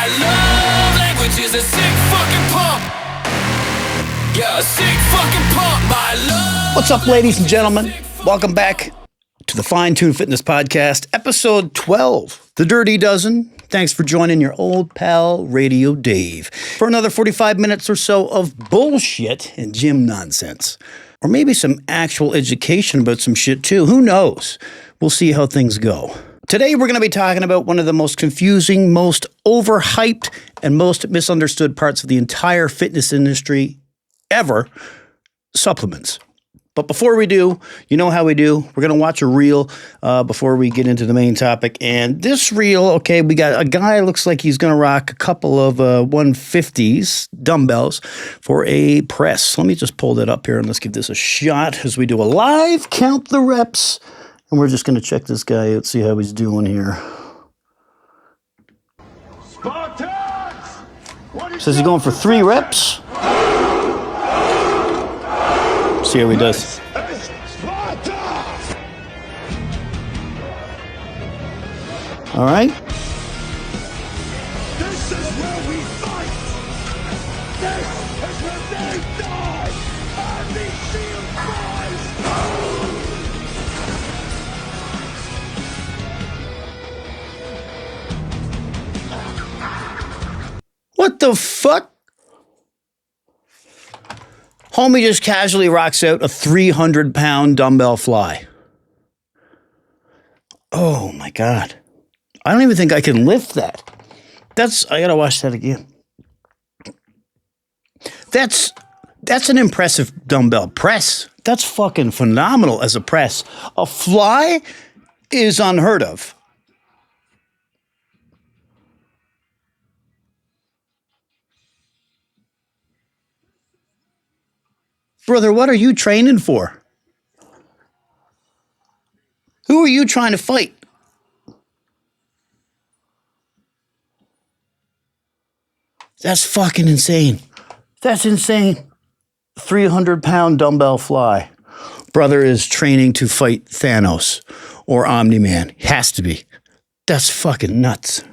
My love language is a sick fucking pump. Yeah, a sick fucking pump. My love. What's up, ladies and gentlemen? Welcome back to the Fine Tune Fitness Podcast, episode 12, The Dirty Dozen. Thanks for joining your old pal, Radio Dave, for another 45 minutes or so of bullshit and gym nonsense. Or maybe some actual education about some shit too. Who knows? We'll see how things go. Today, we're going to be talking about one of the most confusing, most overhyped, and most misunderstood parts of the entire fitness industry ever, supplements. But before we do, you know how we do. We're going to watch a reel before we get into the main topic. And this reel, okay, we got a guy looks like he's going to rock a couple of 150s dumbbells for a press. Let me just pull that up here and let's give this a shot as we do a live count the reps. And we're just going to check this guy out, see how he's doing here. Says he's going for 3 reps. See how he does. All right. This is where we fight. This is where they die. Army Shield boys. What the fuck? Homie just casually rocks out a 300-pound dumbbell fly. Oh my God. I don't even think I can lift that. I gotta watch that again. That's an impressive dumbbell press. That's fucking phenomenal as a press. A fly is unheard of. Brother, what are you training for? Who are you trying to fight? That's fucking insane. That's insane. 300-pound dumbbell fly. Brother is training to fight Thanos or Omni-Man. Has to be. That's fucking nuts.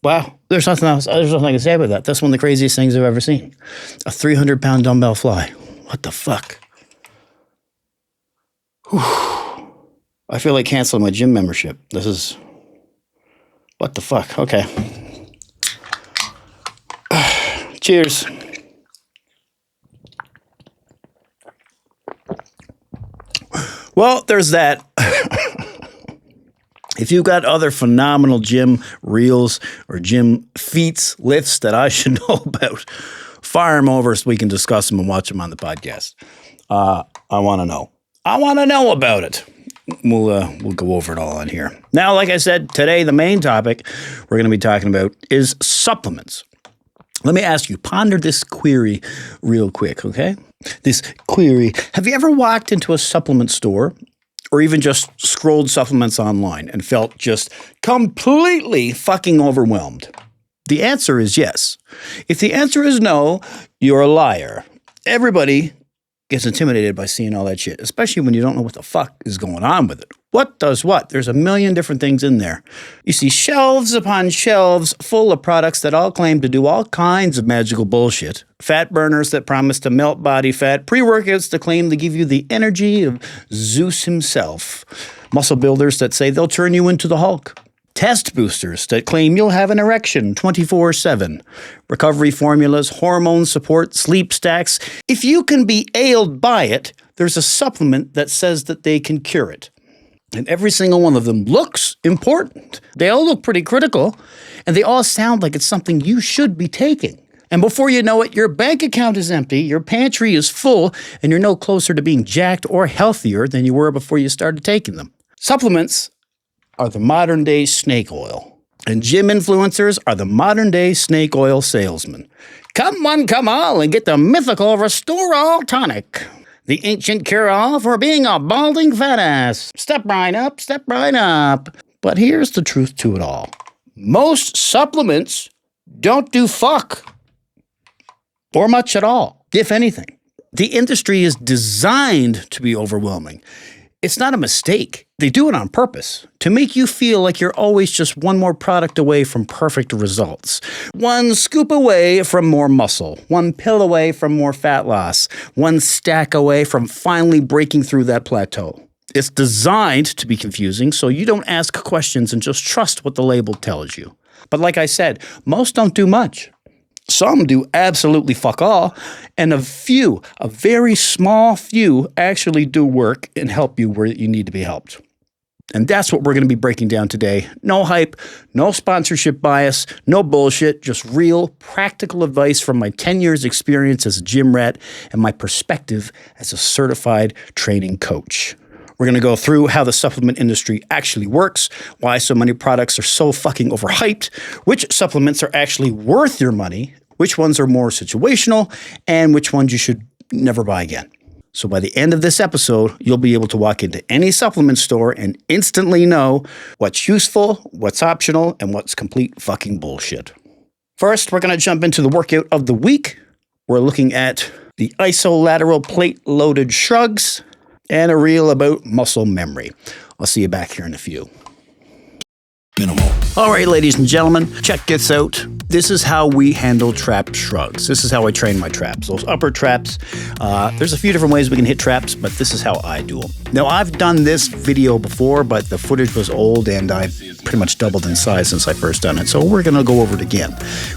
Wow, there's nothing else. There's nothing I can say about that. That's one of the craziest things I've ever seen. A 300-pound dumbbell fly. What the fuck? Whew. I feel like canceling my gym membership. This is... What the fuck? Okay. Cheers. Well, there's that. If you've got other phenomenal gym reels or gym feats, lifts that I should know about, fire them over so we can discuss them and watch them on the podcast. I want to know. I want to know about it. We'll go over it all on here. Now, like I said, today the main topic we're going to be talking about is supplements. Let me ask you, ponder this query real quick, okay? This query. Have you ever walked into a supplement store or even just scrolled supplements online and felt just completely fucking overwhelmed? The answer is yes. If the answer is no, you're a liar. Everybody gets intimidated by seeing all that shit, especially when you don't know what the fuck is going on with it. What does what? There's a million different things in there. You see shelves upon shelves full of products that all claim to do all kinds of magical bullshit. Fat burners that promise to melt body fat, pre-workouts that claim to give you the energy of Zeus himself, muscle builders that say they'll turn you into the Hulk, test boosters that claim you'll have an erection 24/7, recovery formulas, hormone support, sleep stacks. If you can be ailed by it, there's a supplement that says that they can cure it. And every single one of them looks important. They all look pretty critical, and they all sound like it's something you should be taking. And before you know it, your bank account is empty, your pantry is full, and you're no closer to being jacked or healthier than you were before you started taking them. Supplements are the modern-day snake oil, and gym influencers are the modern-day snake oil salesmen. Come one, come all, and get the mythical Restore All Tonic. The ancient cure-all for being a balding fat ass. Step right up, step right up. But here's the truth to it all. Most supplements don't do fuck. Or much at all, if anything. The industry is designed to be overwhelming. It's not a mistake. They do it on purpose to make you feel like you're always just one more product away from perfect results. One scoop away from more muscle. One pill away from more fat loss. One stack away from finally breaking through that plateau. It's designed to be confusing so you don't ask questions and just trust what the label tells you. But like I said, most don't do much. Some do absolutely fuck all, and a very small few, actually do work and help you where you need to be helped. And that's what we're going to be breaking down today. No hype, no sponsorship bias, no bullshit, just real, practical advice from my 10 years experience as a gym rat and my perspective as a certified training coach. We're going to go through how the supplement industry actually works, why so many products are so fucking overhyped, which supplements are actually worth your money, which ones are more situational, and which ones you should never buy again. So by the end of this episode, you'll be able to walk into any supplement store and instantly know what's useful, what's optional, and what's complete fucking bullshit. First, we're going to jump into the workout of the week. We're looking at the isolateral plate-loaded shrugs, and a reel about muscle memory. I'll see you back here in a few. Minimal. All right, ladies and gentlemen, check this out. This is how we handle trap shrugs. This is how I train my traps. Those upper traps, there's a few different ways we can hit traps, but this is how I do them. Now, I've done this video before, but the footage was old and I've pretty much doubled in size since I first done it. So we're going to go over it again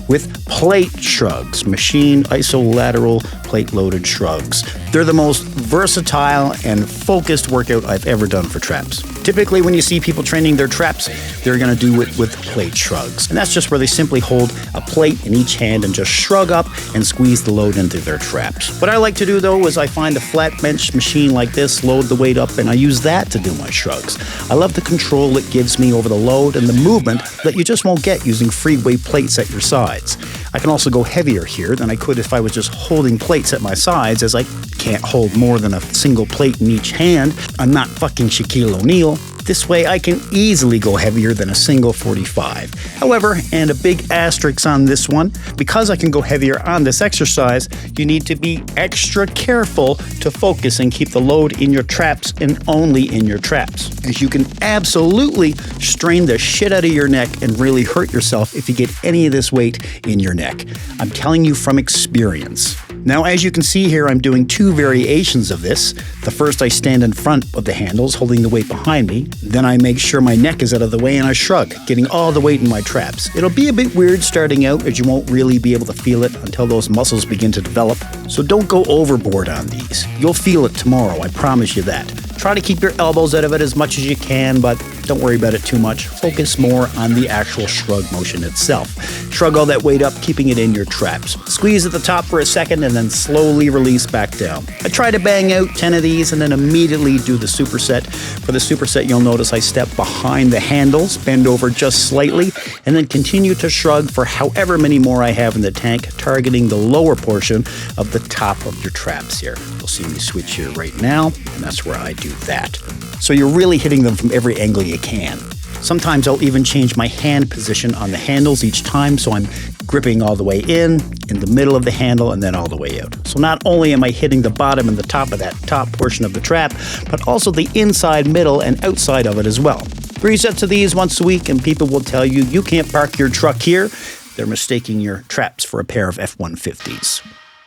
with plate shrugs, machine isolateral plate-loaded shrugs. They're the most versatile and focused workout I've ever done for traps. Typically, when you see people training their traps, they're going to do it with plate shrugs. And that's just where they simply hold a plate in each hand and just shrug up and squeeze the load into their traps. What I like to do, though, is I find a flat bench machine like this, load the weight up, and I use that to do my shrugs. I love the control it gives me over the load and the movement that you just won't get using free weight plates at your sides. I can also go heavier here than I could if I was just holding plates at my sides, as I can't hold more than a single plate in each hand. I'm not fucking Shaquille O'Neal. This way I can easily go heavier than a single 45. However, and a big asterisk on this one, because I can go heavier on this exercise, you need to be extra careful to focus and keep the load in your traps and only in your traps, as you can absolutely strain the shit out of your neck and really hurt yourself if you get any of this weight in your neck. I'm telling you from experience. Now, as you can see here, I'm doing two variations of this. The first, I stand in front of the handles, holding the weight behind me. Then I make sure my neck is out of the way and I shrug, getting all the weight in my traps. It'll be a bit weird starting out, as you won't really be able to feel it until those muscles begin to develop. So don't go overboard on these. You'll feel it tomorrow, I promise you that. Try to keep your elbows out of it as much as you can, but don't worry about it too much. Focus more on the actual shrug motion itself. Shrug all that weight up, keeping it in your traps. Squeeze at the top for a second and then slowly release back down. I try to bang out 10 of these and then immediately do the superset. For the superset, you'll notice I step behind the handles, bend over just slightly, and then continue to shrug for however many more I have in the tank, targeting the lower portion of the top of your traps here. You'll see me switch here right now, and that's where I do that. So you're really hitting them from every angle you can. Sometimes I'll even change my hand position on the handles each time, so I'm gripping all the way in the middle of the handle, and then all the way out. So not only am I hitting the bottom and the top of that top portion of the trap, but also the inside, middle, and outside of it as well. 3 sets of these once a week, and people will tell you, you can't park your truck here. They're mistaking your traps for a pair of F-150s.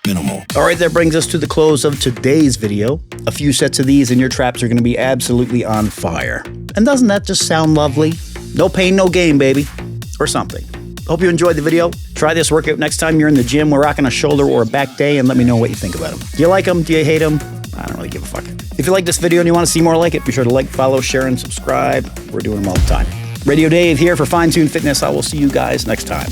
Minimal. All right, that brings us to the close of today's video. A few sets of these and your traps are going to be absolutely on fire. And doesn't that just sound lovely? No pain, no gain, baby. Or something. Hope you enjoyed the video. Try this workout next time you're in the gym. We're rocking a shoulder or a back day, and let me know what you think about them. Do you like them? Do you hate them? I don't really give a fuck. If you like this video and you want to see more like it, be sure to like, follow, share, and subscribe. We're doing them all the time. Radio Dave here for Fine Tune Fitness. I will see you guys next time.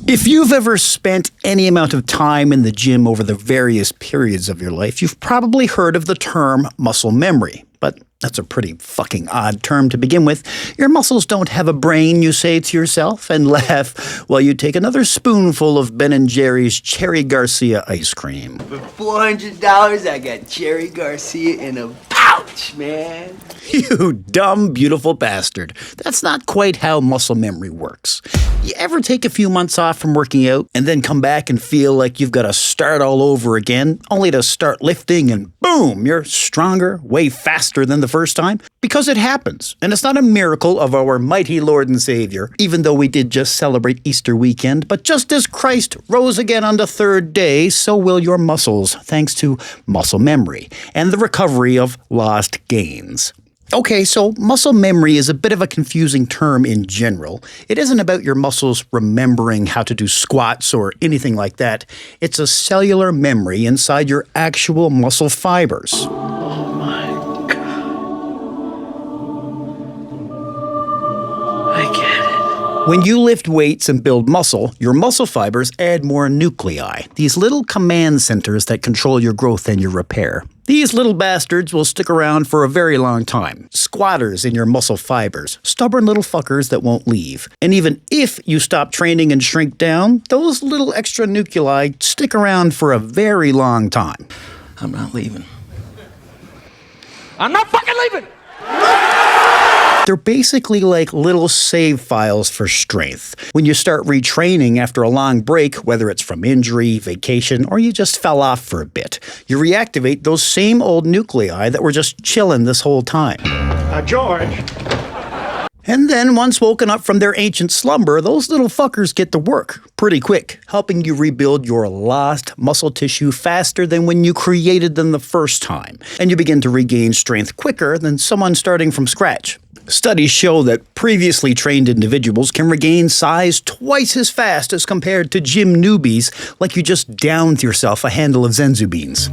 If you've ever spent any amount of time in the gym over the various periods of your life, you've probably heard of the term muscle memory. But That's a pretty fucking odd term to begin with. Your muscles don't have a brain, you say to yourself, and laugh while you take another spoonful of Ben & Jerry's Cherry Garcia ice cream. For $400, I got Cherry Garcia in a pouch, man. You dumb, beautiful bastard. That's not quite how muscle memory works. You ever take a few months off from working out and then come back and feel like you've got to start all over again, only to start lifting and boom, you're stronger, way faster than the first time? Because it happens, and it's not a miracle of our mighty Lord and Savior, even though we did just celebrate Easter weekend, but just as Christ rose again on the third day, so will your muscles, thanks to muscle memory and the recovery of lost gains. Okay, so muscle memory is a bit of a confusing term in general. It isn't about your muscles remembering how to do squats or anything like that. It's a cellular memory inside your actual muscle fibers. Oh my God. I get it. When you lift weights and build muscle, your muscle fibers add more nuclei, these little command centers that control your growth and your repair. These little bastards will stick around for a very long time. Squatters in your muscle fibers, stubborn little fuckers that won't leave. And even if you stop training and shrink down, those little extra nuclei stick around for a very long time. I'm not leaving. I'm not fucking leaving! They're basically like little save files for strength. When you start retraining after a long break, whether it's from injury, vacation, or you just fell off for a bit, you reactivate those same old nuclei that were just chilling this whole time. George. And then once woken up from their ancient slumber, those little fuckers get to work pretty quick, helping you rebuild your lost muscle tissue faster than when you created them the first time. And you begin to regain strength quicker than someone starting from scratch. Studies show that previously trained individuals can regain size twice as fast as compared to gym newbies, like you just downed yourself a handle of Zenzu beans.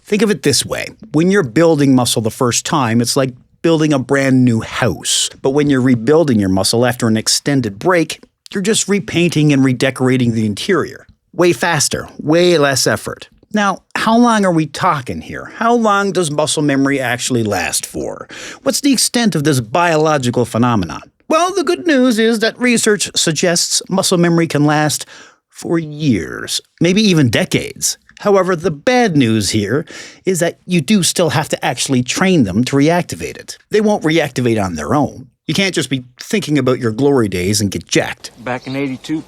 Think of it this way. When you're building muscle the first time, it's like building a brand new house. But when you're rebuilding your muscle after an extended break, you're just repainting and redecorating the interior. Way faster, way less effort. Now, how long are we talking here? How long does muscle memory actually last for? What's the extent of this biological phenomenon? Well, the good news is that research suggests muscle memory can last for years, maybe even decades. However, the bad news here is that you do still have to actually train them to reactivate it. They won't reactivate on their own. You can't just be thinking about your glory days and get jacked. Back in '82,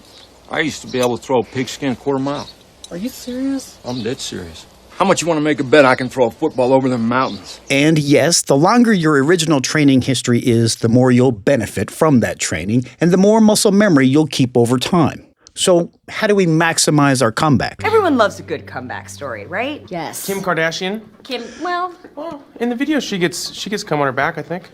I used to be able to throw a pigskin quarter mile. Are you serious? I'm dead serious. How much you want to make a bet I can throw a football over them mountains? And yes, the longer your original training history is, the more you'll benefit from that training, and the more muscle memory you'll keep over time. So, how do we maximize our comeback? Everyone loves a good comeback story, right? Yes. Kim Kardashian? Kim, well, In the video, she gets cum on her back, I think.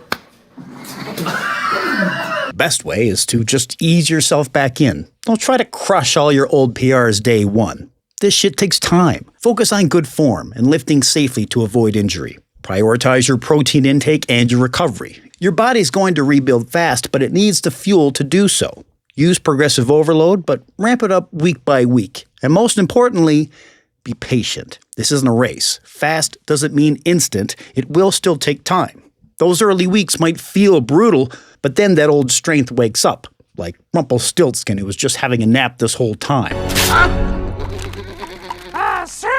Best way is to just ease yourself back in. Don't try to crush all your old PRs day one. This shit takes time. Focus on good form and lifting safely to avoid injury. Prioritize your protein intake and your recovery. Your body's going to rebuild fast, but it needs the fuel to do so. Use progressive overload, but ramp it up week by week. And most importantly, be patient. This isn't a race. Fast doesn't mean instant. It will still take time. Those early weeks might feel brutal, but then that old strength wakes up, like Rumpelstiltskin, who was just having a nap this whole time. Sir,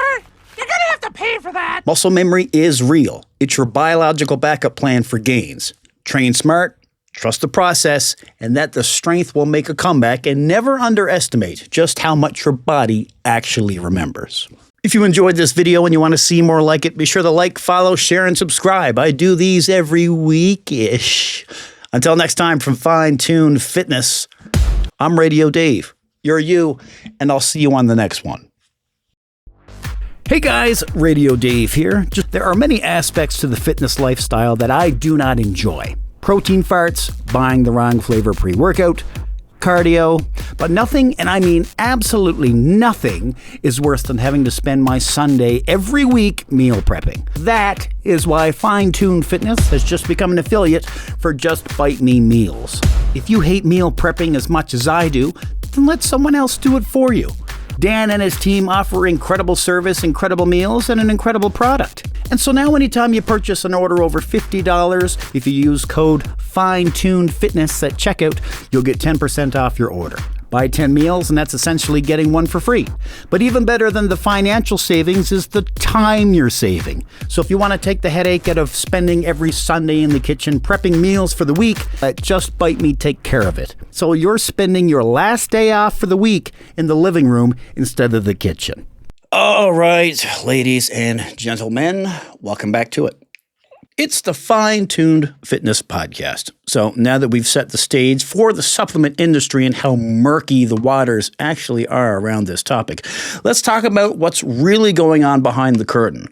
you're gonna have to pay for that. Muscle memory is real. It's your biological backup plan for gains. Train smart, trust the process, and that the strength will make a comeback, and never underestimate just how much your body actually remembers. If you enjoyed this video and you want to see more like it, be sure to like, follow, share, and subscribe. I do these every week-ish. Until next time, from Fine Tune Fitness, I'm Radio Dave. You're you, and I'll see you on the next one. Hey guys, Radio Dave here. There are many aspects to the fitness lifestyle that I do not enjoy. Protein farts, buying the wrong flavor pre-workout, cardio, but nothing, and I mean absolutely nothing, is worse than having to spend my Sunday every week meal prepping. That is why Fine Tune Fitness has just become an affiliate for Just Bite Me Meals. If you hate meal prepping as much as I do, then let someone else do it for you. Dan and his team offer incredible service, incredible meals, and an incredible product. And so now anytime you purchase an order over $50, if you use code FINETUNEDFITNESS at checkout, you'll get 10% off your order. Buy 10 meals and that's essentially getting one for free. But even better than the financial savings is the time you're saving. So if you want to take the headache out of spending every Sunday in the kitchen prepping meals for the week, let Just Bite Me take care of it. So you're spending your last day off for the week in the living room instead of the kitchen. All right, ladies and gentlemen, welcome back to it. It's the Fine-Tuned Fitness Podcast. So now that we've set the stage for the supplement industry and how murky the waters actually are around this topic, let's talk about what's really going on behind the curtain.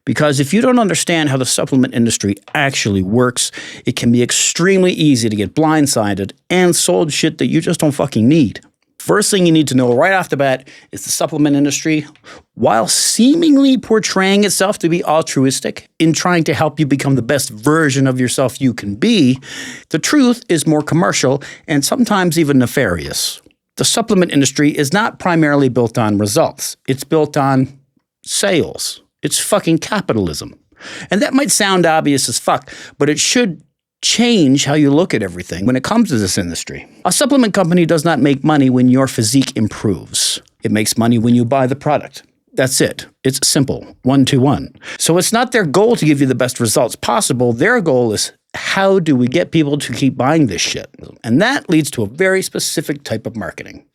Because if you don't understand how the supplement industry actually works, it can be extremely easy to get blindsided and sold shit that you just don't fucking need. First thing you need to know right off the bat is the supplement industry, while seemingly portraying itself to be altruistic in trying to help you become the best version of yourself you can be, the truth is more commercial and sometimes even nefarious. The supplement industry is not primarily built on results. It's built on sales. It's fucking capitalism. And that might sound obvious as fuck, but it should change how you look at everything when it comes to this industry. A supplement company does not make money when your physique improves. It makes money when you buy the product. That's it. It's simple, 1-to-1. So it's not their goal to give you the best results possible. Their goal is, how do we get people to keep buying this shit? And that leads to a very specific type of marketing.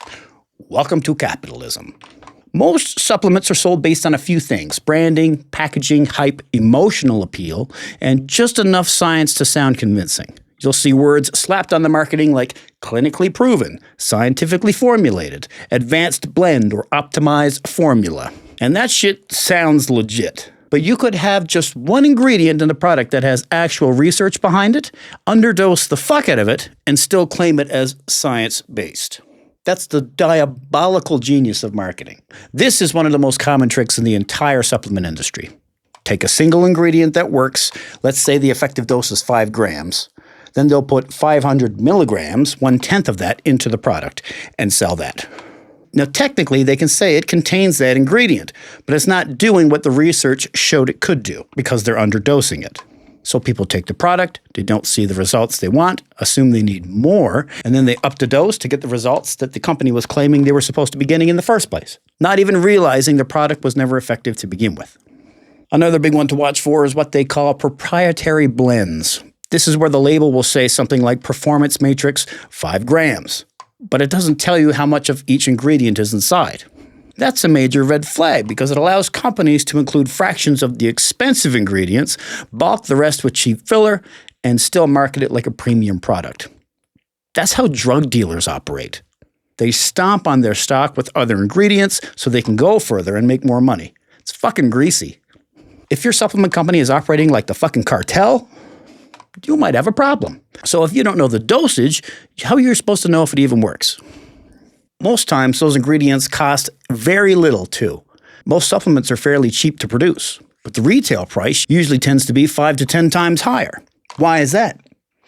Welcome to capitalism. Most supplements are sold based on a few things: branding, packaging, hype, emotional appeal, and just enough science to sound convincing. You'll see words slapped on the marketing like clinically proven, scientifically formulated, advanced blend, or optimized formula. And that shit sounds legit. But you could have just one ingredient in a product that has actual research behind it, underdose the fuck out of it, and still claim it as science-based. That's the diabolical genius of marketing. This is one of the most common tricks in the entire supplement industry. Take a single ingredient that works, let's say the effective dose is 5 grams, then they'll put 500 milligrams, 1/10 of that, into the product and sell that. Now, technically, they can say it contains that ingredient, but it's not doing what the research showed it could do because they're underdosing it. So people take the product, they don't see the results they want, assume they need more, and then they up the dose to get the results that the company was claiming they were supposed to be getting in the first place, not even realizing the product was never effective to begin with. Another big one to watch for is what they call proprietary blends. This is where the label will say something like Performance Matrix 5 grams, but it doesn't tell you how much of each ingredient is inside. That's a major red flag because it allows companies to include fractions of the expensive ingredients, bulk the rest with cheap filler, and still market it like a premium product. That's how drug dealers operate. They stomp on their stock with other ingredients so they can go further and make more money. It's fucking greasy. If your supplement company is operating like the fucking cartel, you might have a problem. So if you don't know the dosage, how are you supposed to know if it even works? Most times, those ingredients cost very little, too. Most supplements are fairly cheap to produce, but the retail price usually tends to be 5 to 10 times higher. Why is that?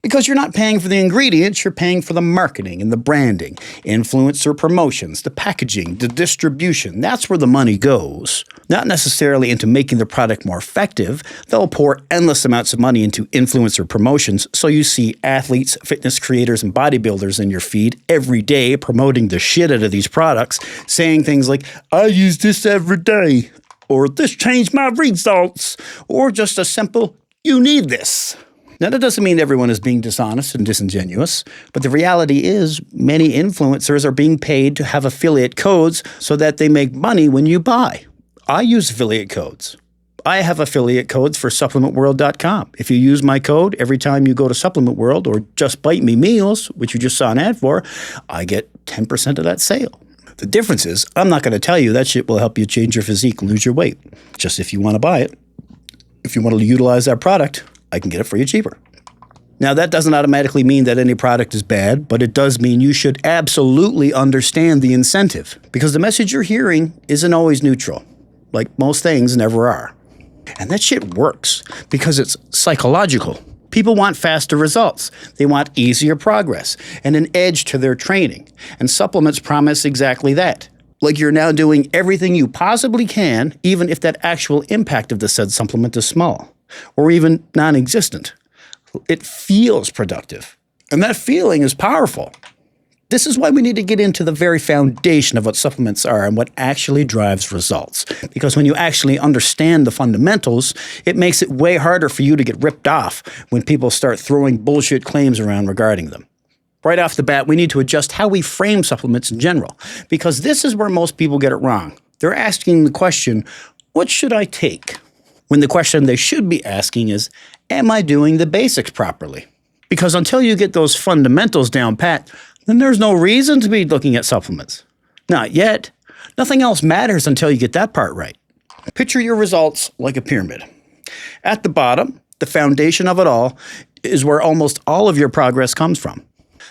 Because you're not paying for the ingredients, you're paying for the marketing and the branding, influencer promotions, the packaging, the distribution. That's where the money goes. Not necessarily into making the product more effective. They'll pour endless amounts of money into influencer promotions, so you see athletes, fitness creators, and bodybuilders in your feed every day promoting the shit out of these products, saying things like, I use this every day, or this changed my results, or just a simple, you need this. Now, that doesn't mean everyone is being dishonest and disingenuous, but the reality is many influencers are being paid to have affiliate codes so that they make money when you buy. I use affiliate codes. I have affiliate codes for supplementworld.com. If you use my code every time you go to Supplement World or Just Bite Me Meals, which you just saw an ad for, I get 10% of that sale. The difference is I'm not going to tell you that shit will help you change your physique and lose your weight. Just if you want to buy it. If you want to utilize that product, I can get it for you cheaper. Now, that doesn't automatically mean that any product is bad, but it does mean you should absolutely understand the incentive, because the message you're hearing isn't always neutral, like most things never are. And that shit works because it's psychological. People want faster results. They want easier progress and an edge to their training. And supplements promise exactly that. like you're now doing everything you possibly can, even if that actual impact of the said supplement is small or even non-existent. It feels productive, and that feeling is powerful. This is why we need to get into the very foundation of what supplements are and what actually drives results. Because when you actually understand the fundamentals, it makes it way harder for you to get ripped off when people start throwing bullshit claims around regarding them. Right off the bat, we need to adjust how we frame supplements in general, because this is where most people get it wrong. They're asking the question, what should I take? When the question they should be asking is, am I doing the basics properly? Because until you get those fundamentals down pat, then there's no reason to be looking at supplements. Not yet. Nothing else matters until you get that part right. Picture your results like a pyramid. At the bottom, the foundation of it all, is where almost all of your progress comes from.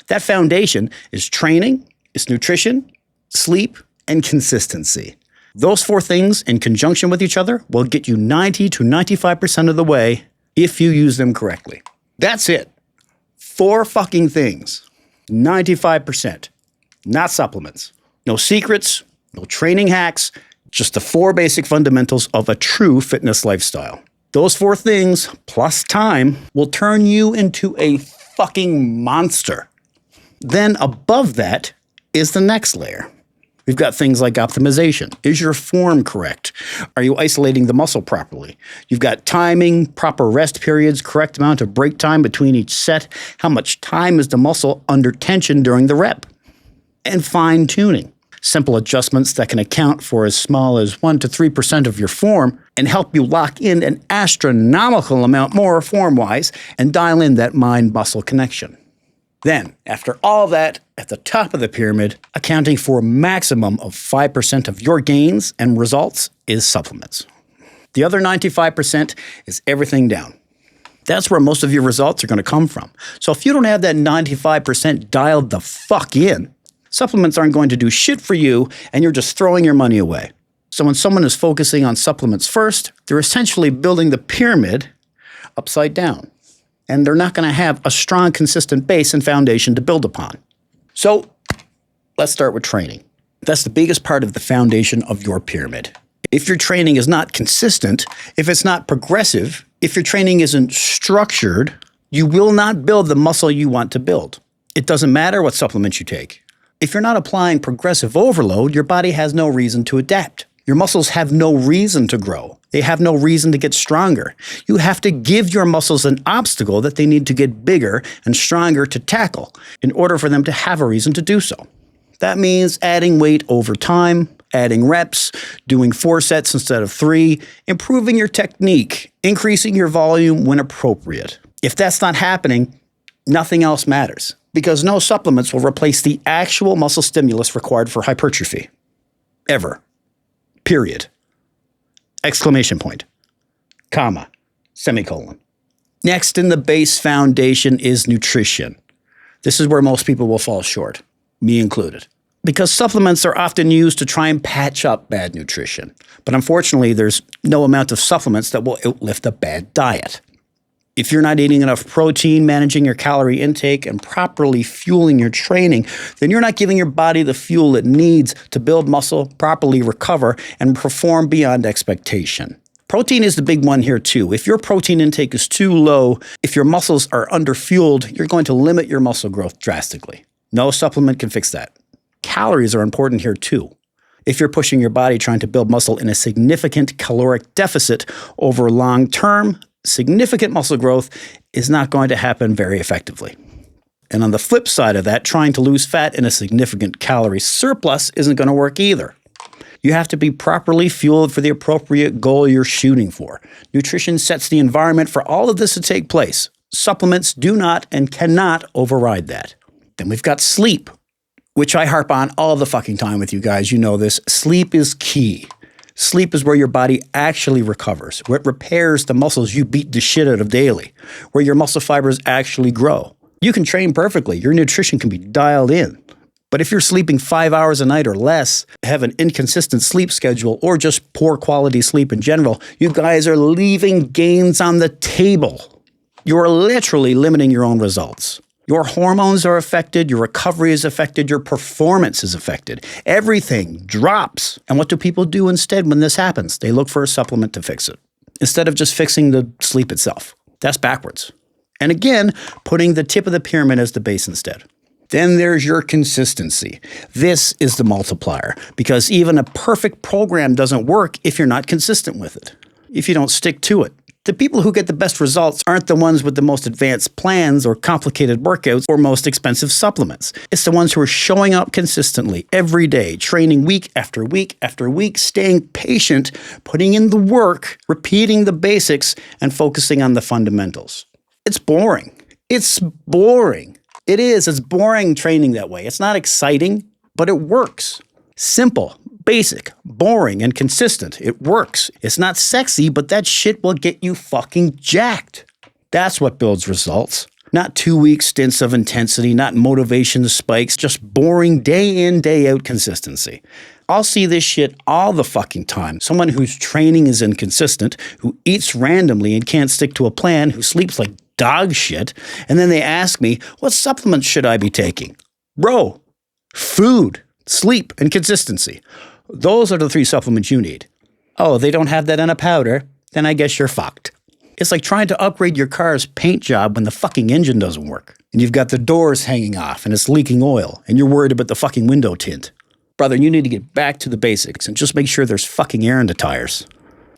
That foundation is training, it's nutrition, sleep, and consistency. Those 4 things in conjunction with each other will get you 90 to 95% of the way if you use them correctly. That's it. 4 fucking things. 95%. Not supplements. No secrets, no training hacks, just the 4 basic fundamentals of a true fitness lifestyle. Those 4 things, plus time, will turn you into a fucking monster. Then above that is the next layer. We've got things like optimization. Is your form correct? Are you isolating the muscle properly? You've got timing, proper rest periods, correct amount of break time between each set. How much time is the muscle under tension during the rep? And fine tuning. Simple adjustments that can account for as small as 1 to 3% of your form and help you lock in an astronomical amount more form-wise and dial in that mind-muscle connection. Then, after all that, at the top of the pyramid, accounting for a maximum of 5% of your gains and results is supplements. The other 95% is everything down. That's where most of your results are going to come from. So if you don't have that 95% dialed the fuck in, supplements aren't going to do shit for you and you're just throwing your money away. So when someone is focusing on supplements first, they're essentially building the pyramid upside down. And they're not going to have a strong, consistent base and foundation to build upon. So let's start with training. That's the biggest part of the foundation of your pyramid. If your training is not consistent, if it's not progressive, if your training isn't structured, you will not build the muscle you want to build. It doesn't matter what supplements you take. If you're not applying progressive overload, your body has no reason to adapt. Your muscles have no reason to grow. They have no reason to get stronger. You have to give your muscles an obstacle that they need to get bigger and stronger to tackle in order for them to have a reason to do so. That means adding weight over time, adding reps, doing 4 sets instead of 3, improving your technique, increasing your volume when appropriate. If that's not happening, nothing else matters, because no supplements will replace the actual muscle stimulus required for hypertrophy. Ever. Period. Exclamation point. Comma. Semicolon. Next in the base foundation is nutrition. This is where most people will fall short, me included. Because supplements are often used to try and patch up bad nutrition. But unfortunately, there's no amount of supplements that will outlift a bad diet. If you're not eating enough protein, managing your calorie intake, and properly fueling your training, then you're not giving your body the fuel it needs to build muscle, properly recover, and perform beyond expectation. Protein is the big one here too. If your protein intake is too low, if your muscles are underfueled, you're going to limit your muscle growth drastically. No supplement can fix that. Calories are important here too. If you're pushing your body trying to build muscle in a significant caloric deficit over long term, significant muscle growth is not going to happen very effectively. And on the flip side of that, trying to lose fat in a significant calorie surplus isn't going to work either. You have to be properly fueled for the appropriate goal you're shooting for. Nutrition sets the environment for all of this to take place. Supplements do not and cannot override that. Then we've got sleep, which I harp on all the fucking time with you guys. You know this. Sleep is key. Sleep is where your body actually recovers, where it repairs the muscles you beat the shit out of daily, where your muscle fibers actually grow. You can train perfectly. Your nutrition can be dialed in. But if you're sleeping 5 hours a night or less, have an inconsistent sleep schedule, or just poor quality sleep in general, you guys are leaving gains on the table. You are literally limiting your own results. Your hormones are affected, your recovery is affected, your performance is affected. Everything drops. And what do people do instead when this happens? They look for a supplement to fix it, instead of just fixing the sleep itself. That's backwards. And again, putting the tip of the pyramid as the base instead. Then there's your consistency. This is the multiplier, because even a perfect program doesn't work if you're not consistent with it, if you don't stick to it. The people who get the best results aren't the ones with the most advanced plans or complicated workouts or most expensive supplements. It's the ones who are showing up consistently every day, training week after week after week, staying patient, putting in the work, repeating the basics, and focusing on the fundamentals. It's boring. It's boring. It is. It's boring training that way. It's not exciting, but it works. Simple, basic, boring, and consistent. It works. It's not sexy, but that shit will get you fucking jacked. That's what builds results. Not 2-week stints of intensity, not motivation spikes, just boring day in, day out consistency. I'll see this shit all the fucking time. Someone whose training is inconsistent, who eats randomly and can't stick to a plan, who sleeps like dog shit, and then they ask me, what supplements should I be taking? Bro, food, sleep, and consistency. Those are the 3 supplements you need. Oh, they don't have that in a powder? Then I guess you're fucked. It's like trying to upgrade your car's paint job when the fucking engine doesn't work. And you've got the doors hanging off and it's leaking oil and you're worried about the fucking window tint. Brother, you need to get back to the basics and just make sure there's fucking air in the tires.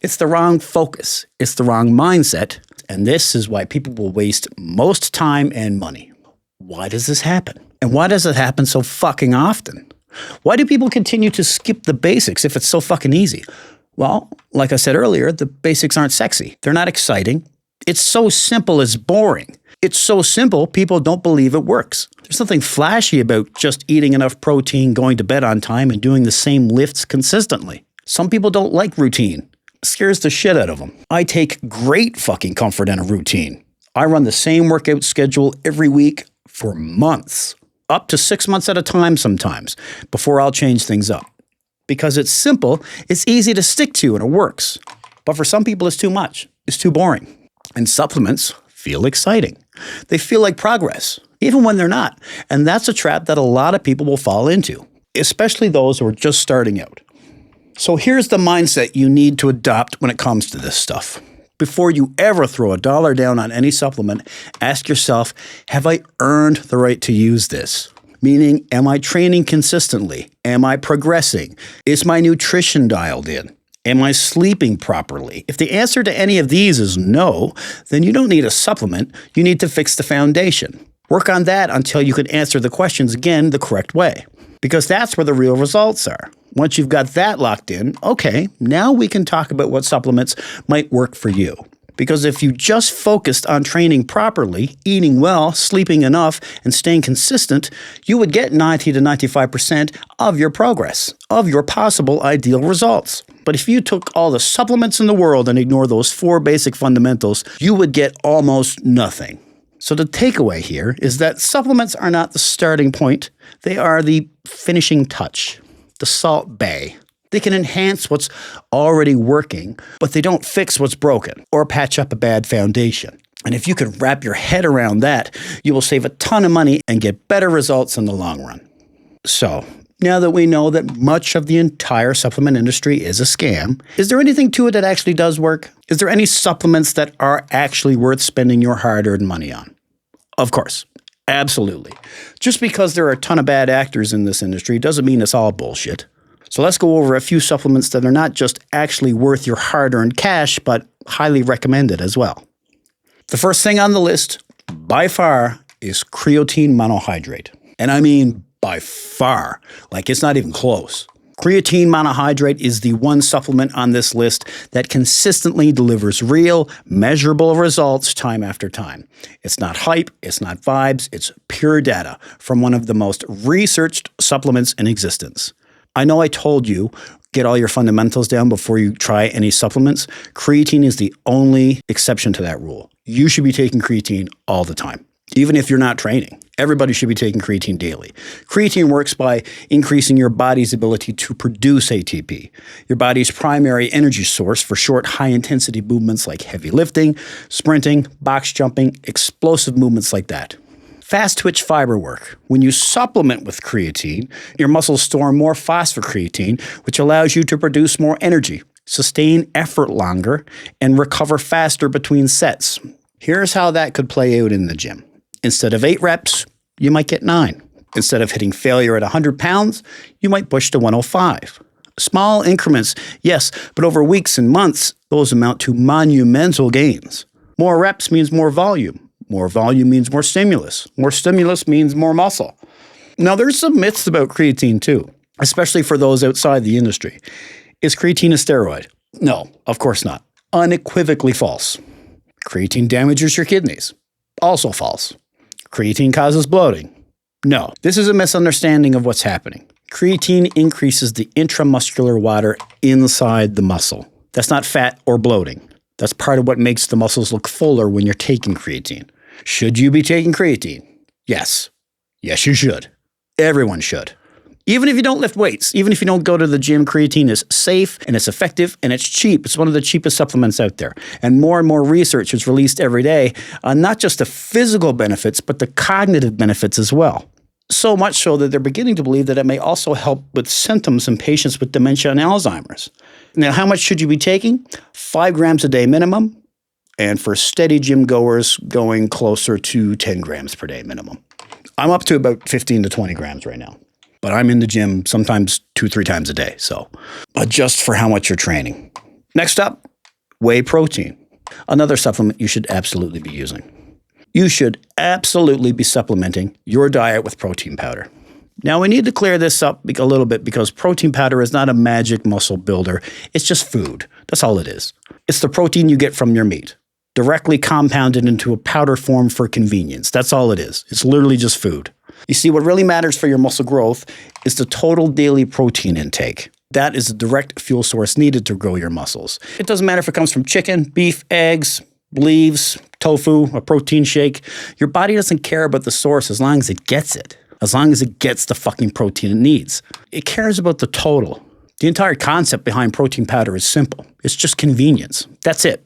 It's the wrong focus. It's the wrong mindset. And this is why people will waste most time and money. Why does this happen? And why does it happen so fucking often? Why do people continue to skip the basics if it's so fucking easy? Well, like I said earlier, the basics aren't sexy. They're not exciting. It's so simple, it's boring. It's so simple, people don't believe it works. There's nothing flashy about just eating enough protein, going to bed on time, and doing the same lifts consistently. Some people don't like routine. It scares the shit out of them. I take great fucking comfort in a routine. I run the same workout schedule every week for months. Up to 6 months at a time sometimes, before I'll change things up. Because it's simple, it's easy to stick to, and it works. But for some people, it's too much. It's too boring. And supplements feel exciting. They feel like progress, even when they're not. And that's a trap that a lot of people will fall into, especially those who are just starting out. So here's the mindset you need to adopt when it comes to this stuff. Before you ever throw $1 down on any supplement, ask yourself, have I earned the right to use this? Meaning, am I training consistently? Am I progressing? Is my nutrition dialed in? Am I sleeping properly? If the answer to any of these is no, then you don't need a supplement. You need to fix the foundation. Work on that until you can answer the questions again the correct way. Because that's where the real results are. Once you've got that locked in, okay, now we can talk about what supplements might work for you. Because if you just focused on training properly, eating well, sleeping enough, and staying consistent, you would get 90 to 95% of your progress, of your possible ideal results. But if you took all the supplements in the world and ignored those 4 basic fundamentals, you would get almost nothing. So the takeaway here is that supplements are not the starting point. They are the finishing touch, the Salt Bae. They can enhance what's already working, but they don't fix what's broken or patch up a bad foundation. And if you can wrap your head around that, you will save a ton of money and get better results in the long run. So, now that we know that much of the entire supplement industry is a scam, is there anything to it that actually does work? Is there any supplements that are actually worth spending your hard-earned money on? Of course. Absolutely. Just because there are a ton of bad actors in this industry doesn't mean it's all bullshit. So let's go over a few supplements that are not just actually worth your hard-earned cash, but highly recommended as well. The first thing on the list, by far, is creatine monohydrate. And I mean by far, like it's not even close. Creatine monohydrate is the one supplement on this list that consistently delivers real, measurable results time after time. It's not hype, it's not vibes, it's pure data from one of the most researched supplements in existence. I know I told you, get all your fundamentals down before you try any supplements. Creatine is the only exception to that rule. You should be taking creatine all the time, even if you're not training. Everybody should be taking creatine daily. Creatine works by increasing your body's ability to produce ATP, your body's primary energy source for short, high-intensity movements like heavy lifting, sprinting, box jumping, explosive movements like that. Fast twitch fiber work. When you supplement with creatine, your muscles store more phosphocreatine, which allows you to produce more energy, sustain effort longer, and recover faster between sets. Here's how that could play out in the gym. Instead of 8 reps, you might get 9. Instead of hitting failure at 100 pounds, you might push to 105. Small increments, yes, but over weeks and months, those amount to monumental gains. More reps means more volume. More volume means more stimulus. More stimulus means more muscle. Now, there's some myths about creatine too, especially for those outside the industry. Is creatine a steroid? No, of course not. Unequivocally false. Creatine damages your kidneys. Also false. Creatine causes bloating. No, this is a misunderstanding of what's happening. Creatine increases the intramuscular water inside the muscle. That's not fat or bloating. That's part of what makes the muscles look fuller when you're taking creatine. Should you be taking creatine? Yes. Yes, you should. Everyone should. Even if you don't lift weights, even if you don't go to the gym, creatine is safe and it's effective and it's cheap. It's one of the cheapest supplements out there. And more research is released every day on not just the physical benefits, but the cognitive benefits as well. So much so that they're beginning to believe that it may also help with symptoms in patients with dementia and Alzheimer's. Now, how much should you be taking? 5 grams a day minimum. And for steady gym goers, going closer to 10 grams per day minimum. I'm up to about 15 to 20 grams right now. But I'm in the gym sometimes 2-3 times a day. So adjust for how much you're training. Next up, whey protein. Another supplement you should absolutely be using. You should absolutely be supplementing your diet with protein powder. Now, we need to clear this up a little bit because protein powder is not a magic muscle builder. It's just food. That's all it is. It's the protein you get from your meat, directly compounded into a powder form for convenience. That's all it is. It's literally just food. You see, what really matters for your muscle growth is the total daily protein intake. That is the direct fuel source needed to grow your muscles. It doesn't matter if it comes from chicken, beef, eggs, leaves, tofu, a protein shake. Your body doesn't care about the source as long as it gets it. As long as it gets the fucking protein it needs. It cares about the total. The entire concept behind protein powder is simple. It's just convenience. That's it.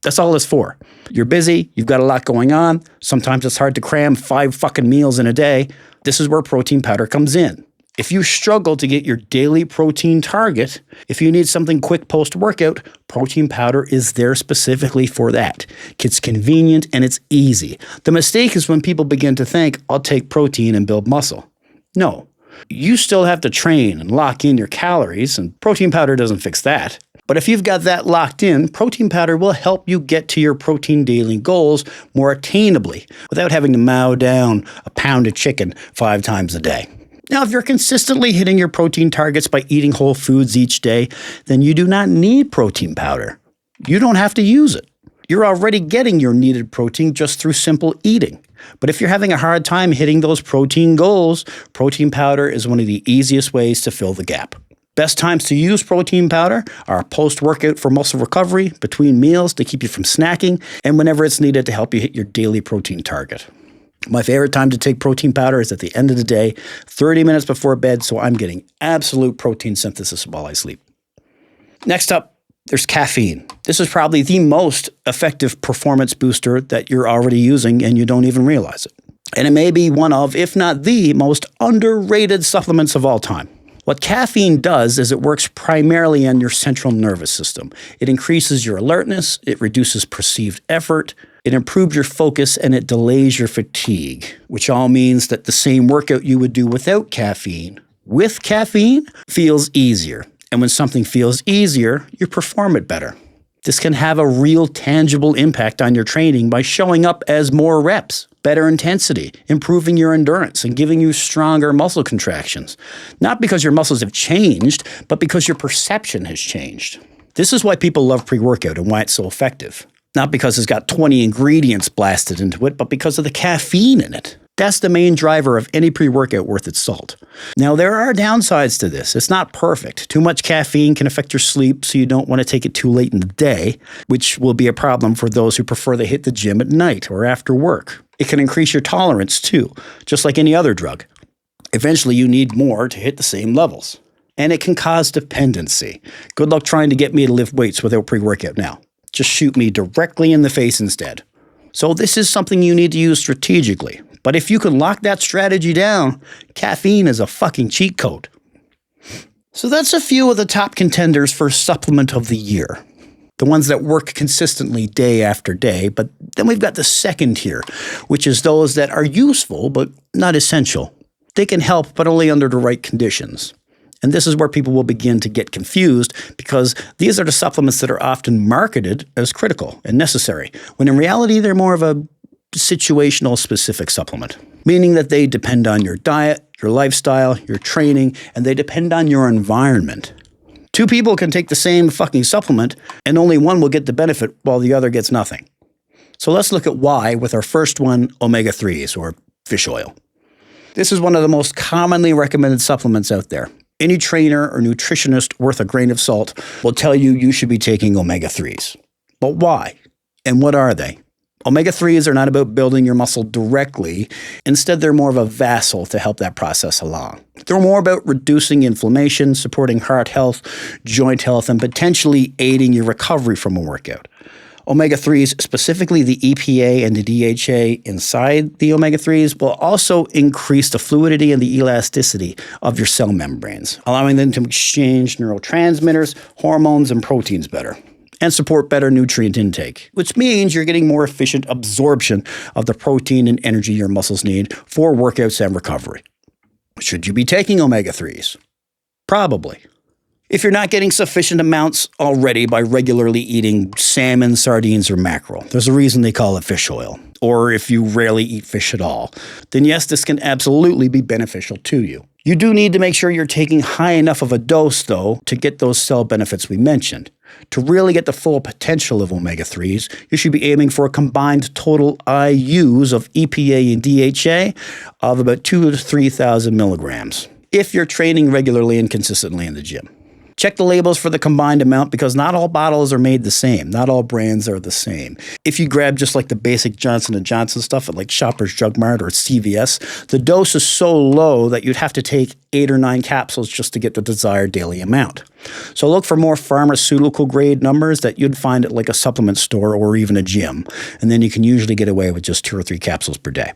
That's all it's for. You're busy. You've got a lot going on. Sometimes it's hard to cram 5 fucking meals in a day. This is where protein powder comes in. If you struggle to get your daily protein target, if you need something quick post-workout, protein powder is there specifically for that. It's convenient and it's easy. The mistake is when people begin to think, I'll take protein and build muscle. No. You still have to train and lock in your calories, and protein powder doesn't fix that. But if you've got that locked in, protein powder will help you get to your protein daily goals more attainably without having to mow down a pound of chicken 5 times a day. Now, if you're consistently hitting your protein targets by eating whole foods each day, then you do not need protein powder. You don't have to use it. You're already getting your needed protein just through simple eating. But if you're having a hard time hitting those protein goals, protein powder is one of the easiest ways to fill the gap. Best times to use protein powder are post-workout for muscle recovery, between meals to keep you from snacking, and whenever it's needed to help you hit your daily protein target. My favorite time to take protein powder is at the end of the day, 30 minutes before bed, so I'm getting absolute protein synthesis while I sleep. Next up, there's caffeine. This is probably the most effective performance booster that you're already using and you don't even realize it. And it may be one of, if not the most underrated supplements of all time. What caffeine does is it works primarily on your central nervous system. It increases your alertness, it reduces perceived effort, it improves your focus, and it delays your fatigue, which all means that the same workout you would do without caffeine, with caffeine, feels easier. And when something feels easier, you perform it better. This can have a real tangible impact on your training by showing up as more reps, better intensity, improving your endurance, and giving you stronger muscle contractions. Not because your muscles have changed, but because your perception has changed. This is why people love pre-workout and why it's so effective. Not because it's got 20 ingredients blasted into it, but because of the caffeine in it. That's the main driver of any pre-workout worth its salt. Now, there are downsides to this. It's not perfect. Too much caffeine can affect your sleep, so you don't want to take it too late in the day, which will be a problem for those who prefer to hit the gym at night or after work. It can increase your tolerance too, just like any other drug. Eventually, you need more to hit the same levels. And it can cause dependency. Good luck trying to get me to lift weights without pre-workout now. Just shoot me directly in the face instead. So this is something you need to use strategically. But if you can lock that strategy down, caffeine is a fucking cheat code. So that's a few of the top contenders for supplement of the year. The ones that work consistently day after day, but then we've got the second tier, which is those that are useful but not essential. They can help, but only under the right conditions. And this is where people will begin to get confused because these are the supplements that are often marketed as critical and necessary, when in reality they're more of a situational specific supplement, meaning that they depend on your diet, your lifestyle, your training, and they depend on your environment. Two people can take the same fucking supplement and only one will get the benefit while the other gets nothing. So let's look at why with our first one, omega-3s or fish oil. This is one of the most commonly recommended supplements out there. Any trainer or nutritionist worth a grain of salt will tell you you should be taking omega-3s. But why? And what are they? Omega-3s are not about building your muscle directly. Instead, they're more of a vassal to help that process along. They're more about reducing inflammation, supporting heart health, joint health, and potentially aiding your recovery from a workout. Omega-3s, specifically the EPA and the DHA inside the omega-3s, will also increase the fluidity and the elasticity of your cell membranes, allowing them to exchange neurotransmitters, hormones, and proteins better, and support better nutrient intake, which means you're getting more efficient absorption of the protein and energy your muscles need for workouts and recovery. Should you be taking omega-3s? Probably. If you're not getting sufficient amounts already by regularly eating salmon, sardines, or mackerel, there's a reason they call it fish oil. Or if you rarely eat fish at all, then yes, this can absolutely be beneficial to you. You do need to make sure you're taking high enough of a dose, though, to get those cell benefits we mentioned. To really get the full potential of omega-3s, you should be aiming for a combined total IUs of EPA and DHA of about 2,000 to 3,000 milligrams, if you're training regularly and consistently in the gym. Check the labels for the combined amount because not all bottles are made the same. Not all brands are the same. If you grab just like the basic Johnson & Johnson stuff at like Shoppers Drug Mart or CVS, the dose is so low that you'd have to take 8 or 9 capsules just to get the desired daily amount. So look for more pharmaceutical grade numbers that you'd find at like a supplement store or even a gym. And then you can usually get away with just 2 or 3 capsules per day.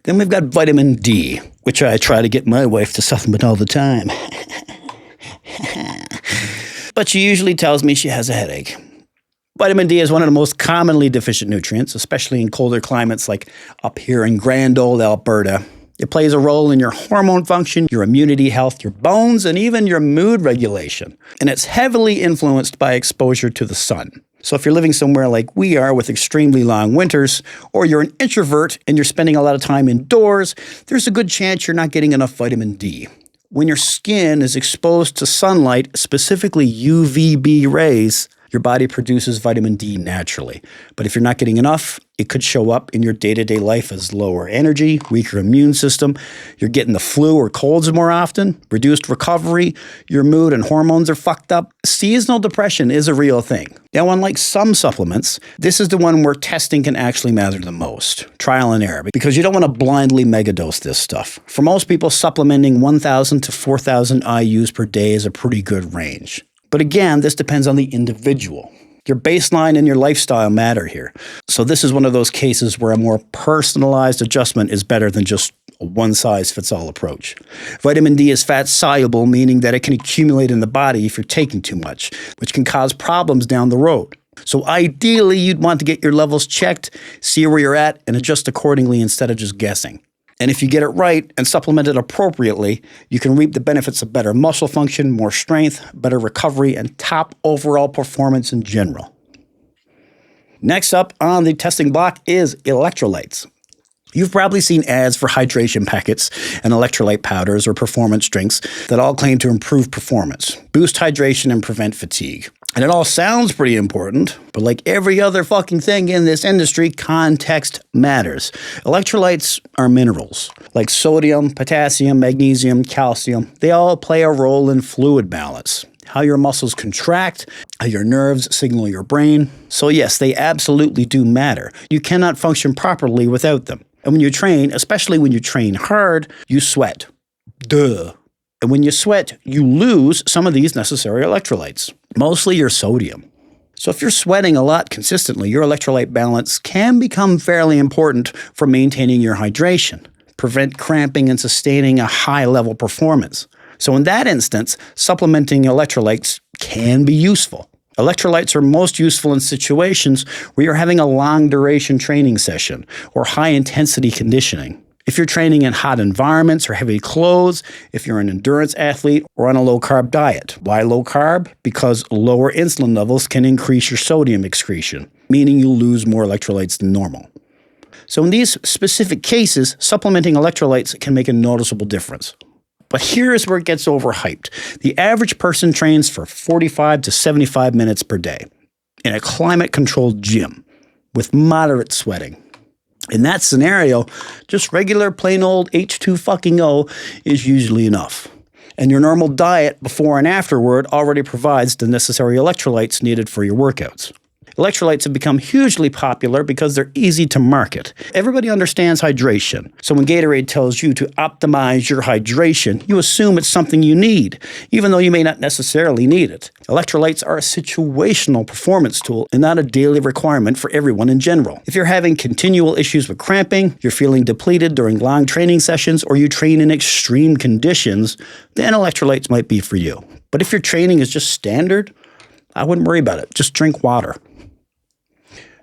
Then we've got vitamin D, which I try to get my wife to supplement all the time. But she usually tells me she has a headache. Vitamin D is one of the most commonly deficient nutrients, especially in colder climates like up here in grand old Alberta. It plays a role in your hormone function, your immunity health, your bones, and even your mood regulation. And it's heavily influenced by exposure to the sun. So if you're living somewhere like we are with extremely long winters, or you're an introvert and you're spending a lot of time indoors, there's a good chance you're not getting enough vitamin D. When your skin is exposed to sunlight, specifically UVB rays, your body produces vitamin D naturally. But if you're not getting enough, it could show up in your day-to-day life as lower energy, weaker immune system, you're getting the flu or colds more often, reduced recovery, your mood and hormones are fucked up. Seasonal depression is a real thing. Now, unlike some supplements, this is the one where testing can actually matter the most. Trial and error, because you don't want to blindly megadose this stuff. For most people, supplementing 1,000 to 4,000 IUs per day is a pretty good range. But again, this depends on the individual. Your baseline and your lifestyle matter here. So this is one of those cases where a more personalized adjustment is better than just a one-size-fits-all approach. Vitamin D is fat-soluble, meaning that it can accumulate in the body if you're taking too much, which can cause problems down the road. So ideally, you'd want to get your levels checked, see where you're at, and adjust accordingly instead of just guessing. And if you get it right and supplement it appropriately, you can reap the benefits of better muscle function, more strength, better recovery, and top overall performance in general. Next up on the testing block is electrolytes. You've probably seen ads for hydration packets and electrolyte powders or performance drinks that all claim to improve performance, boost hydration, and prevent fatigue. And it all sounds pretty important, but like every other fucking thing in this industry, context matters. Electrolytes are minerals, like sodium, potassium, magnesium, calcium. They all play a role in fluid balance, how your muscles contract, how your nerves signal your brain. So yes, they absolutely do matter. You cannot function properly without them. And when you train, especially when you train hard, you sweat. Duh. And when you sweat, you lose some of these necessary electrolytes, mostly your sodium. So if you're sweating a lot consistently, your electrolyte balance can become fairly important for maintaining your hydration, prevent cramping, and sustaining a high-level performance. So in that instance, supplementing electrolytes can be useful. Electrolytes are most useful in situations where you're having a long-duration training session or high-intensity conditioning. If you're training in hot environments or heavy clothes, if you're an endurance athlete or on a low-carb diet. Why low-carb? Because lower insulin levels can increase your sodium excretion, meaning you lose more electrolytes than normal. So in these specific cases, supplementing electrolytes can make a noticeable difference. But here's where it gets overhyped. The average person trains for 45 to 75 minutes per day in a climate-controlled gym with moderate sweating. In that scenario, just regular plain old H2O is usually enough. And your normal diet before and afterward already provides the necessary electrolytes needed for your workouts. Electrolytes have become hugely popular because they're easy to market. Everybody understands hydration. So when Gatorade tells you to optimize your hydration, you assume it's something you need, even though you may not necessarily need it. Electrolytes are a situational performance tool and not a daily requirement for everyone in general. If you're having continual issues with cramping, you're feeling depleted during long training sessions, or you train in extreme conditions, then electrolytes might be for you. But if your training is just standard, I wouldn't worry about it. Just drink water.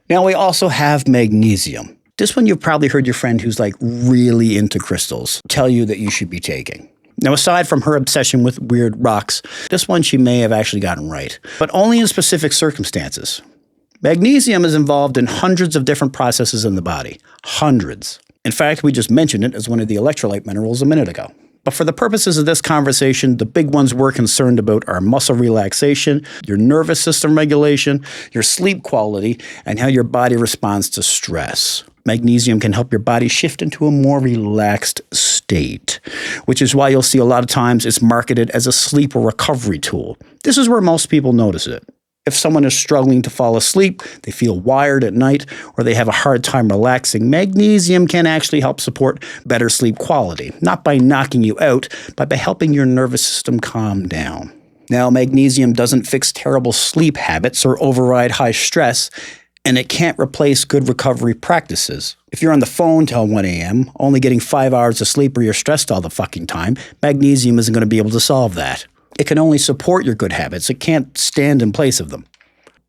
Now we also have magnesium. This one you've probably heard your friend who's like really into crystals tell you that you should be taking. Now aside from her obsession with weird rocks, this one she may have actually gotten right, but only in specific circumstances. Magnesium is involved in hundreds of different processes in the body. Hundreds. In fact, we just mentioned it as one of the electrolyte minerals a minute ago. But for the purposes of this conversation, the big ones we're concerned about are muscle relaxation, your nervous system regulation, your sleep quality, and how your body responds to stress. Magnesium can help your body shift into a more relaxed state, which is why you'll see a lot of times it's marketed as a sleep or recovery tool. This is where most people notice it. If someone is struggling to fall asleep, they feel wired at night, or they have a hard time relaxing, magnesium can actually help support better sleep quality, not by knocking you out, but by helping your nervous system calm down. Now, magnesium doesn't fix terrible sleep habits or override high stress, and it can't replace good recovery practices. If you're on the phone till 1 a.m., only getting 5 hours of sleep, or you're stressed all the fucking time, magnesium isn't going to be able to solve that. It can only support your good habits. It can't stand in place of them.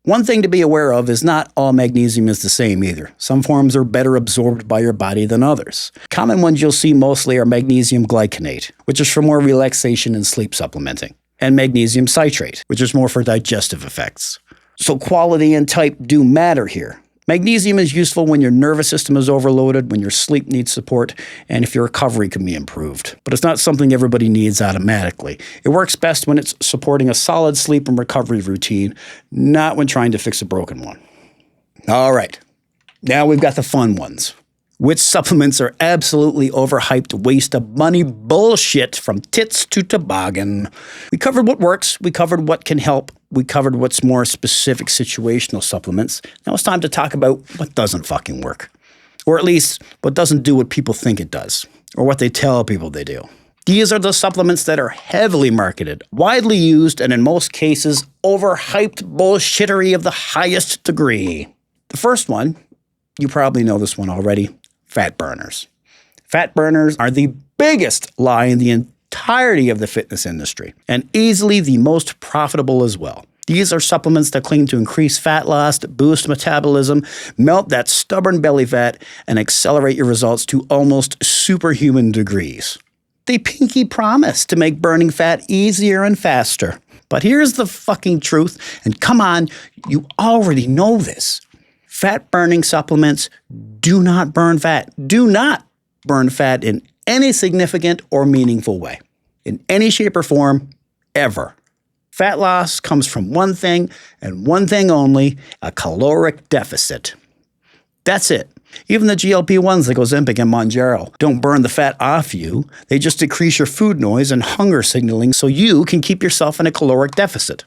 One thing to be aware of is not all magnesium is the same either. Some forms are better absorbed by your body than others. Common ones you'll see mostly are magnesium glycinate, which is for more relaxation and sleep supplementing, and magnesium citrate, which is more for digestive effects. So quality and type do matter here. Magnesium is useful when your nervous system is overloaded, when your sleep needs support, and if your recovery can be improved. But it's not something everybody needs automatically. It works best when it's supporting a solid sleep and recovery routine, not when trying to fix a broken one. All right, now we've got the fun ones. Which supplements are absolutely overhyped waste of money bullshit from tits to toboggan. We covered what works. We covered what can help. We covered what's more specific situational supplements. Now it's time to talk about what doesn't fucking work. Or at least what doesn't do what people think it does. Or what they tell people they do. These are the supplements that are heavily marketed, widely used, and in most cases, overhyped bullshittery of the highest degree. The first one, you probably know this one already. Fat burners. Fat burners are the biggest lie in the entirety of the fitness industry, and easily the most profitable as well. These are supplements that claim to increase fat loss, boost metabolism, melt that stubborn belly fat, and accelerate your results to almost superhuman degrees. They pinky promise to make burning fat easier and faster. But here's the fucking truth, and come on, you already know this. Fat-burning supplements do not burn fat. Do not burn fat in any significant or meaningful way. In any shape or form, ever. Fat loss comes from one thing and one thing only, a caloric deficit. That's it. Even the GLP-1s like Ozempic and Mounjaro don't burn the fat off you. They just decrease your food noise and hunger signaling so you can keep yourself in a caloric deficit.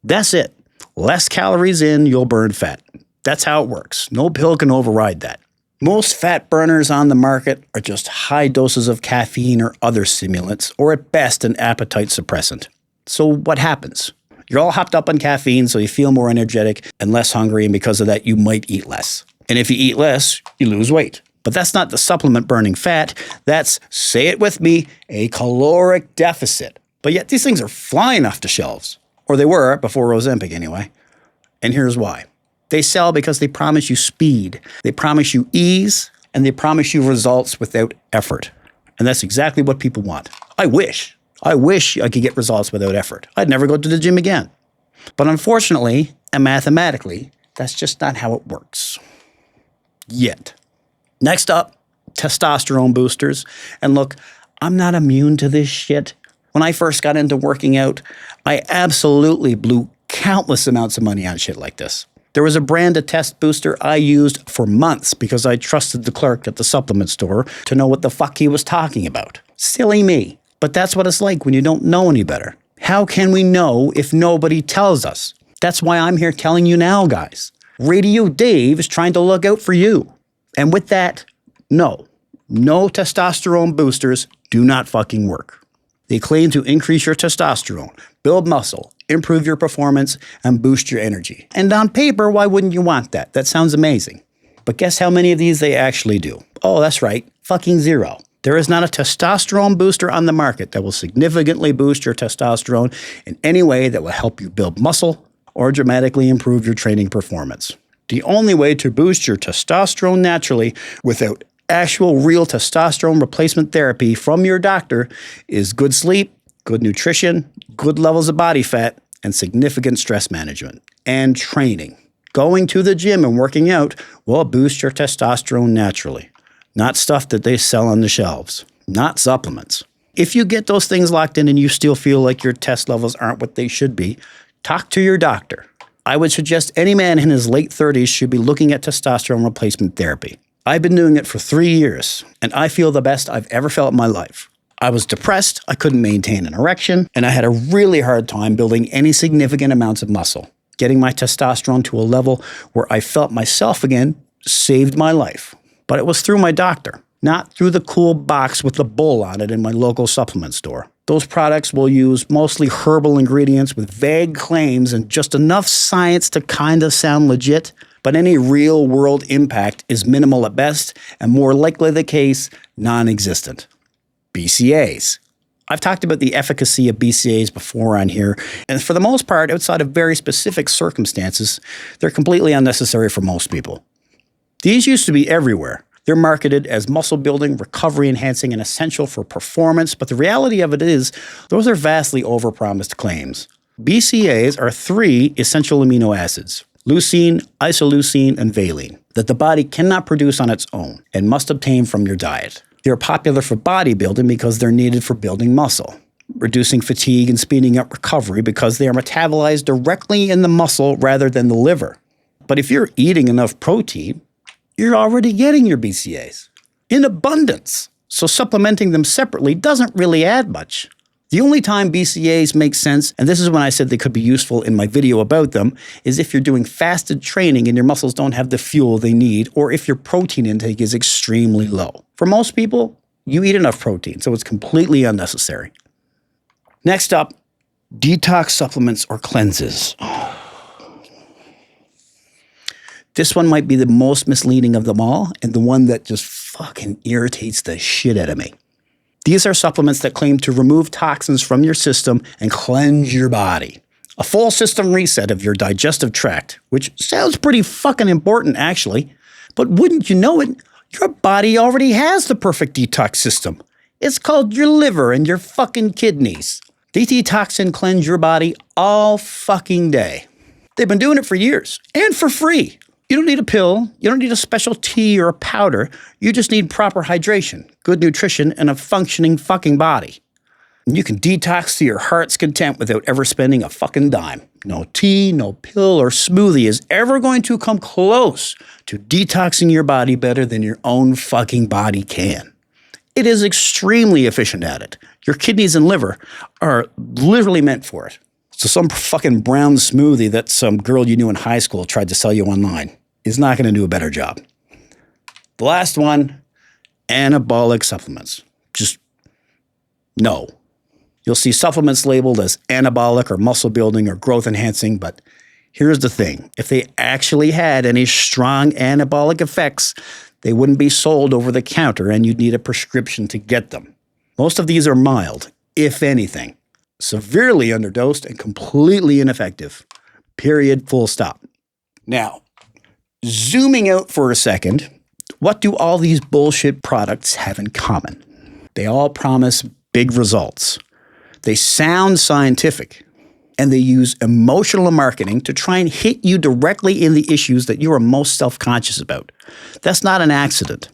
That's it. Less calories in, you'll burn fat. That's how it works. No pill can override that. Most fat burners on the market are just high doses of caffeine or other stimulants, or at best an appetite suppressant. So what happens? You're all hopped up on caffeine, so you feel more energetic and less hungry, and because of that, you might eat less. And if you eat less, you lose weight. But that's not the supplement burning fat. That's, say it with me, a caloric deficit. But yet these things are flying off the shelves. Or they were before Ozempic anyway. And here's why. They sell because they promise you speed. They promise you ease. And they promise you results without effort. And that's exactly what people want. I wish I could get results without effort. I'd never go to the gym again. But unfortunately, and mathematically, that's just not how it works. Yet. Next up, testosterone boosters. And look, I'm not immune to this shit. When I first got into working out, I absolutely blew countless amounts of money on shit like this. There was a brand of test booster I used for months because I trusted the clerk at the supplement store to know what the fuck he was talking about. Silly me. But that's what it's like when you don't know any better. How can we know if nobody tells us? That's why I'm here telling you now, guys. Radio Dave is trying to look out for you. And with that, no testosterone boosters do not fucking work. They claim to increase your testosterone, build muscle, improve your performance, and boost your energy. And on paper, why wouldn't you want that? That sounds amazing. But guess how many of these they actually do? Oh, that's right, fucking zero. There is not a testosterone booster on the market that will significantly boost your testosterone in any way that will help you build muscle or dramatically improve your training performance. The only way to boost your testosterone naturally without actual real testosterone replacement therapy from your doctor is good sleep, good nutrition, good levels of body fat, and significant stress management and training. Going to the gym and working out will boost your testosterone naturally. Not stuff that they sell on the shelves, not supplements. If you get those things locked in and you still feel like your test levels aren't what they should be, talk to your doctor. I would suggest any man in his late 30s should be looking at testosterone replacement therapy. I've been doing it for 3 years, and I feel the best I've ever felt in my life. I was depressed, I couldn't maintain an erection, and I had a really hard time building any significant amounts of muscle. Getting my testosterone to a level where I felt myself again saved my life. But it was through my doctor, not through the cool box with the bull on it in my local supplement store. Those products will use mostly herbal ingredients with vague claims and just enough science to kind of sound legit, but any real-world impact is minimal at best and more likely the case, non-existent. BCAAs. I've talked about the efficacy of BCAAs before on here, and for the most part, outside of very specific circumstances, they're completely unnecessary for most people. These used to be everywhere. They're marketed as muscle building, recovery enhancing, and essential for performance, but the reality of it is, those are vastly overpromised claims. BCAAs are 3 essential amino acids, leucine, isoleucine, and valine, that the body cannot produce on its own and must obtain from your diet. They're popular for bodybuilding because they're needed for building muscle, reducing fatigue and speeding up recovery because they are metabolized directly in the muscle rather than the liver. But if you're eating enough protein, you're already getting your BCAAs in abundance. So supplementing them separately doesn't really add much. The only time BCAAs make sense, and this is when I said they could be useful in my video about them, is if you're doing fasted training and your muscles don't have the fuel they need, or if your protein intake is extremely low. For most people, you eat enough protein, so it's completely unnecessary. Next up, detox supplements or cleanses. This one might be the most misleading of them all, and the one that just fucking irritates the shit out of me. These are supplements that claim to remove toxins from your system and cleanse your body. A full system reset of your digestive tract, which sounds pretty fucking important actually, but wouldn't you know it, your body already has the perfect detox system. It's called your liver and your fucking kidneys. They detox and cleanse your body all fucking day. They've been doing it for years, and for free. You don't need a pill, you don't need a special tea or a powder, you just need proper hydration, good nutrition, and a functioning fucking body. And you can detox to your heart's content without ever spending a fucking dime. No tea, no pill, or smoothie is ever going to come close to detoxing your body better than your own fucking body can. It is extremely efficient at it. Your kidneys and liver are literally meant for it. So some fucking brown smoothie that some girl you knew in high school tried to sell you online is not going to do a better job. The last one, anabolic supplements. Just no. You'll see supplements labeled as anabolic or muscle building or growth enhancing, but here's the thing. If they actually had any strong anabolic effects, they wouldn't be sold over the counter and you'd need a prescription to get them. Most of these are mild, if anything, severely underdosed and completely ineffective. Period, full stop. Now, zooming out for a second, what do all these bullshit products have in common? They all promise big results. They sound scientific, and they use emotional marketing to try and hit you directly in the issues that you are most self-conscious about. That's not an accident.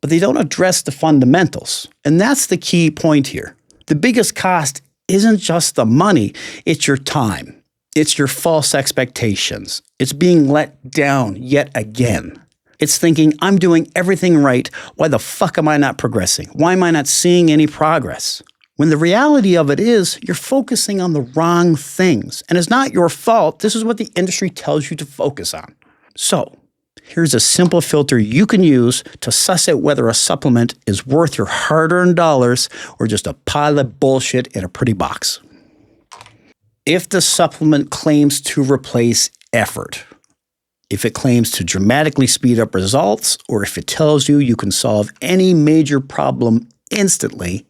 But they don't address the fundamentals, and that's the key point here. The biggest cost isn't just the money, it's your time. It's your false expectations. It's being let down yet again. It's thinking, I'm doing everything right. Why the fuck am I not progressing? Why am I not seeing any progress? When the reality of it is, you're focusing on the wrong things. And it's not your fault. This is what the industry tells you to focus on. So, here's a simple filter you can use to suss out whether a supplement is worth your hard-earned dollars or just a pile of bullshit in a pretty box. If the supplement claims to replace effort, if it claims to dramatically speed up results, or if it tells you you can solve any major problem instantly,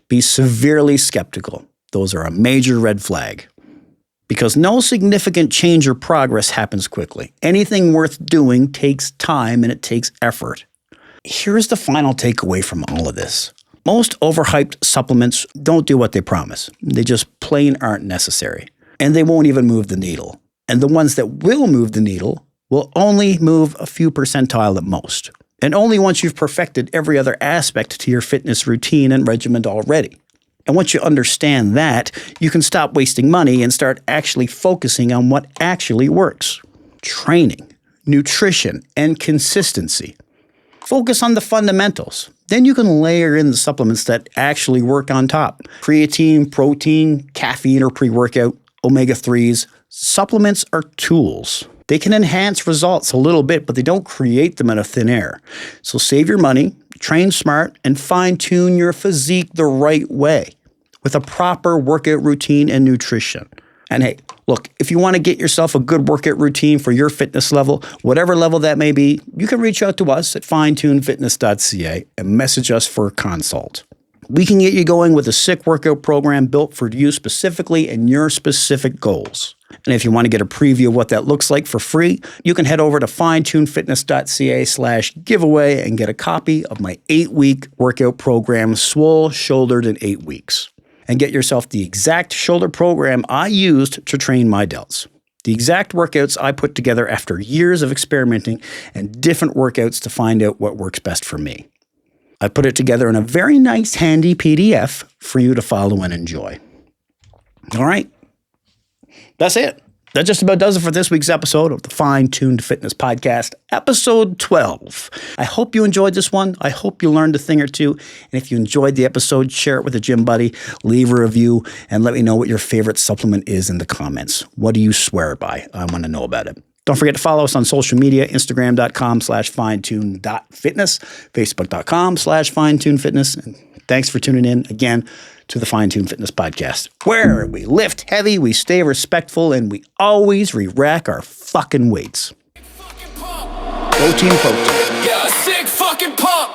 be severely skeptical. Those are a major red flag. Because no significant change or progress happens quickly. Anything worth doing takes time and it takes effort. Here's the final takeaway from all of this. Most overhyped supplements don't do what they promise. They just plain aren't necessary. And they won't even move the needle. And the ones that will move the needle will only move a few percentile at most. And only once you've perfected every other aspect to your fitness routine and regimen already. And once you understand that, you can stop wasting money and start actually focusing on what actually works. Training, nutrition, and consistency. Focus on the fundamentals. Then you can layer in the supplements that actually work on top. Creatine, protein, caffeine or pre-workout, omega-3s. Supplements are tools. They can enhance results a little bit, but they don't create them out of thin air. So save your money, train smart, and fine-tune your physique the right way with a proper workout routine and nutrition. And hey, look, if you want to get yourself a good workout routine for your fitness level, whatever level that may be, you can reach out to us at finetunefitness.ca and message us for a consult. We can get you going with a sick workout program built for you specifically and your specific goals. And if you want to get a preview of what that looks like for free, you can head over to finetunefitness.ca/giveaway and get a copy of my 8-week workout program, Swole Shouldered in 8 weeks. And get yourself the exact shoulder program I used to train my delts. The exact workouts I put together after years of experimenting and different workouts to find out what works best for me. I put it together in a very nice, handy PDF for you to follow and enjoy. All right. That's it. That just about does it for this week's episode of the Fine Tuned Fitness Podcast, episode 12. I hope you enjoyed this one. I hope you learned a thing or two. And if you enjoyed the episode, share it with a gym buddy, leave a review, and let me know what your favorite supplement is in the comments. What do you swear by? I want to know about it. Don't forget to follow us on social media, Instagram.com/finetune.fitness, Facebook.com/finetune.fitness. And thanks for tuning in again to the Fine Tuned Fitness Podcast, where we lift heavy, we stay respectful, and we always re-rack our fucking weights. Go Team Protein. Yeah, a sick fucking pump.